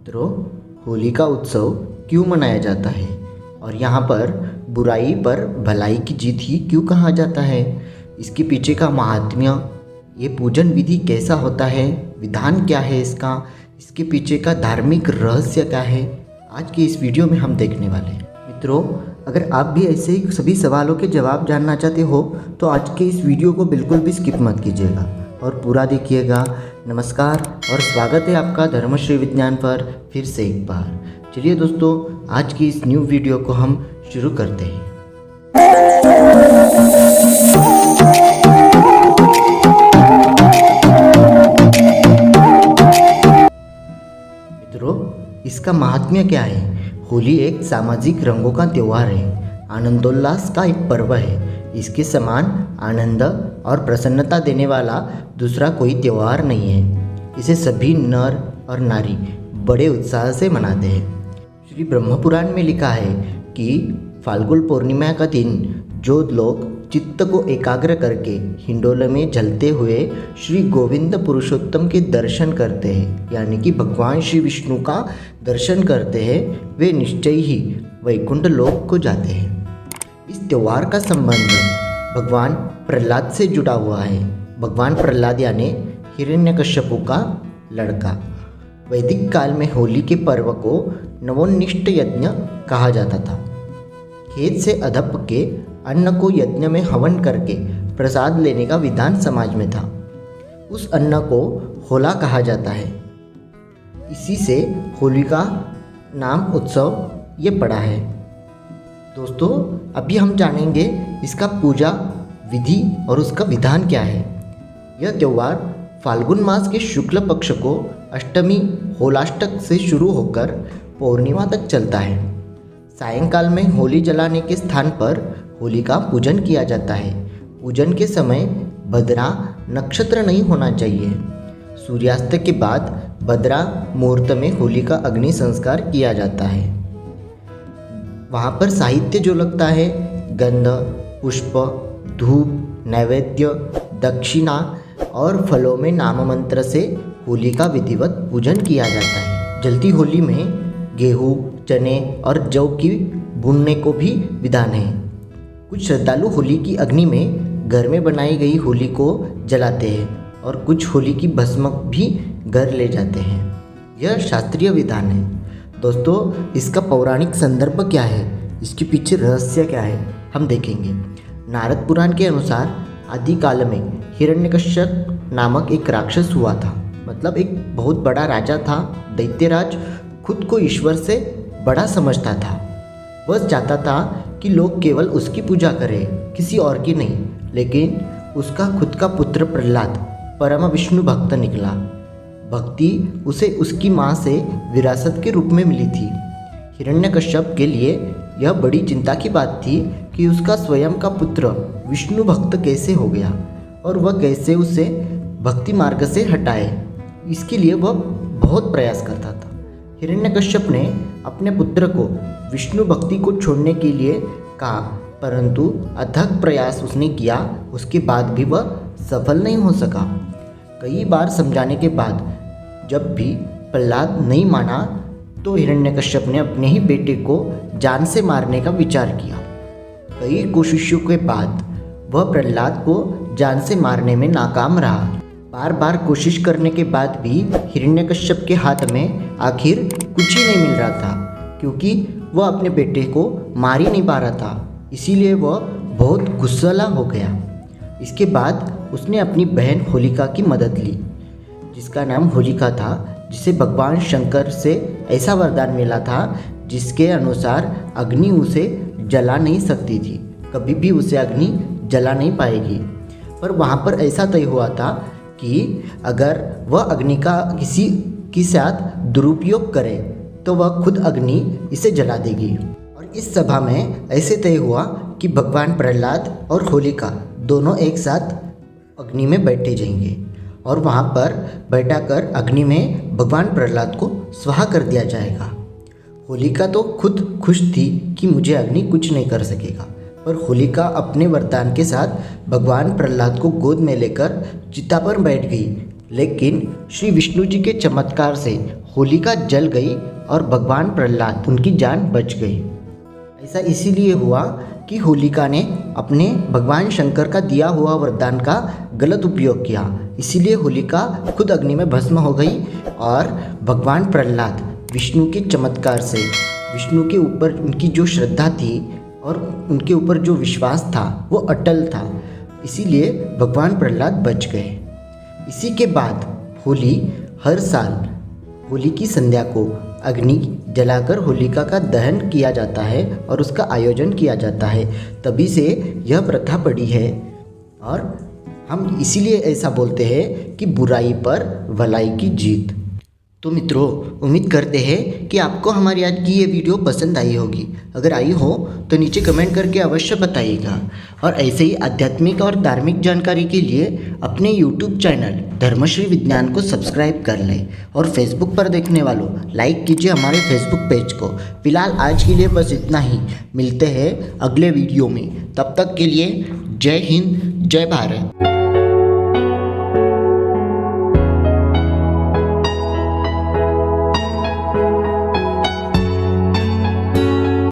मित्रों, होली का उत्सव क्यों मनाया जाता है और यहाँ पर बुराई पर भलाई की जीत ही क्यों कहा जाता है? इसके पीछे का महात्म्य, ये पूजन विधि कैसा होता है, विधान क्या है इसका, इसके पीछे का धार्मिक रहस्य क्या है, आज के इस वीडियो में हम देखने वाले हैं। मित्रों, अगर आप भी ऐसे ही सभी सवालों के जवाब जानना चाहते हो तो आज के इस वीडियो को बिल्कुल भी स्किप मत कीजिएगा और पूरा देखिएगा। नमस्कार और स्वागत है आपका धर्मश्री विज्ञान पर फिर से एक बार। चलिए दोस्तों, आज की इस न्यू वीडियो को हम शुरू करते हैं। मित्रों, इसका महात्म्य क्या है? होली एक सामाजिक रंगों का त्यौहार है, आनंदोल्लास का एक पर्व है। इसके समान आनंद और प्रसन्नता देने वाला दूसरा कोई त्यौहार नहीं है। इसे सभी नर और नारी बड़े उत्साह से मनाते हैं। श्री ब्रह्मपुराण में लिखा है कि फाल्गुन पूर्णिमा का दिन जो लोग चित्त को एकाग्र करके हिंडोले में जलते हुए श्री गोविंद पुरुषोत्तम के दर्शन करते हैं, यानी कि भगवान श्री विष्णु का दर्शन करते हैं, वे निश्चय ही वैकुंठ लोक को जाते हैं। इस त्यौहार का संबंध भगवान प्रहलाद से जुड़ा हुआ है। भगवान प्रहलाद यानी हिरण्यकश्यपु का लड़का। वैदिक काल में होली के पर्व को नवोन्निष्ट यज्ञ कहा जाता था। खेत से अधप के अन्न को यज्ञ में हवन करके प्रसाद लेने का विधान समाज में था। उस अन्न को होला कहा जाता है। इसी से होली का नाम उत्सव ये पड़ा है। दोस्तों, अभी हम जानेंगे इसका पूजा विधि और उसका विधान क्या है। यह त्यौहार फाल्गुन मास के शुक्ल पक्ष को अष्टमी होलाष्टक से शुरू होकर पूर्णिमा तक चलता है। सायंकाल में होली जलाने के स्थान पर होली का पूजन किया जाता है। पूजन के समय भद्रा नक्षत्र नहीं होना चाहिए। सूर्यास्त के बाद भद्रा मुहूर्त में होली का अग्नि संस्कार किया जाता है। वहाँ पर साहित्य जो लगता है, गंध, पुष्प, धूप, नैवेद्य, दक्षिणा और फलों में नाम मंत्र से होली का विधिवत पूजन किया जाता है। जलती होली में गेहूँ, चने और जौ की भूनने को भी विधान है। कुछ श्रद्धालु होली की अग्नि में घर में बनाई गई होली को जलाते हैं और कुछ होली की भस्म भी घर ले जाते हैं। यह शास्त्रीय विधान है। दोस्तों, इसका पौराणिक संदर्भ क्या है, इसके पीछे रहस्य क्या है, हम देखेंगे। नारद पुराण के अनुसार आदि काल में हिरण्यकश्यप नामक एक राक्षस हुआ था। मतलब एक बहुत बड़ा राजा था। दैत्यराज खुद को ईश्वर से बड़ा समझता था। वह चाहता था कि लोग केवल उसकी पूजा करें, किसी और की नहीं। लेकिन उसका खुद का पुत्र प्रहलाद परम विष्णु भक्त निकला। भक्ति उसे उसकी माँ से विरासत के रूप में मिली थी। हिरण्यकश्यप के लिए यह बड़ी चिंता की बात थी कि उसका स्वयं का पुत्र विष्णु भक्त कैसे हो गया और वह कैसे उसे भक्ति मार्ग से हटाए। इसके लिए वह बहुत प्रयास करता था। हिरण्यकश्यप ने अपने पुत्र को विष्णु भक्ति को छोड़ने के लिए कहा, परंतु अथक प्रयास उसने किया। उसके बाद भी वह सफल नहीं हो सका। कई बार समझाने के बाद जब भी प्रहलाद नहीं माना तो हिरण्यकश्यप ने अपने ही बेटे को जान से मारने का विचार किया। कई कोशिशों के बाद वह प्रहलाद को जान से मारने में नाकाम रहा। बार बार कोशिश करने के बाद भी हिरण्यकश्यप के हाथ में आखिर कुछ ही नहीं मिल रहा था, क्योंकि वह अपने बेटे को मार ही नहीं पा रहा था। इसीलिए वह बहुत गुस्सैला हो गया। इसके बाद उसने अपनी बहन होलिका की मदद ली, जिसका नाम होलिका था, जिसे भगवान शंकर से ऐसा वरदान मिला था जिसके अनुसार अग्नि उसे जला नहीं सकती थी। कभी भी उसे अग्नि जला नहीं पाएगी। पर वहाँ पर ऐसा तय हुआ था कि अगर वह अग्नि का किसी के साथ दुरुपयोग करे तो वह खुद अग्नि इसे जला देगी। और इस सभा में ऐसे तय हुआ कि भगवान प्रहलाद और होलिका दोनों एक साथ अग्नि में बैठे जाएंगे और वहाँ पर बैठाकर अग्नि में भगवान प्रहलाद को स्वाहा कर दिया जाएगा। होलिका तो खुद खुश थी कि मुझे अग्नि कुछ नहीं कर सकेगा, पर होलिका अपने वरदान के साथ भगवान प्रहलाद को गोद में लेकर चिता पर बैठ गई। लेकिन श्री विष्णु जी के चमत्कार से होलिका जल गई और भगवान प्रहलाद उनकी जान बच गई। ऐसा इसीलिए हुआ कि होलिका ने अपने भगवान शंकर का दिया हुआ वरदान का गलत उपयोग किया, इसीलिए होलिका खुद अग्नि में भस्म हो गई और भगवान प्रहलाद विष्णु के चमत्कार से, विष्णु के ऊपर उनकी जो श्रद्धा थी और उनके ऊपर जो विश्वास था वो अटल था, इसीलिए भगवान प्रहलाद बच गए। इसी के बाद होली हर साल होली की संध्या को अग्नि जलाकर होलिका का दहन किया जाता है और उसका आयोजन किया जाता है। तभी से यह प्रथा पड़ी है और हम इसीलिए ऐसा बोलते हैं कि बुराई पर भलाई की जीत। तो मित्रों, उम्मीद करते हैं कि आपको हमारी आज की ये वीडियो पसंद आई होगी। अगर आई हो तो नीचे कमेंट करके अवश्य बताइएगा और ऐसे ही आध्यात्मिक और धार्मिक जानकारी के लिए अपने YouTube चैनल धर्मश्री विज्ञान को सब्सक्राइब कर लें और फेसबुक पर देखने वालों लाइक कीजिए हमारे फेसबुक पेज को। फिलहाल आज के लिए बस इतना ही, मिलते हैं अगले वीडियो में। तब तक के लिए जय हिंद, जय भारत।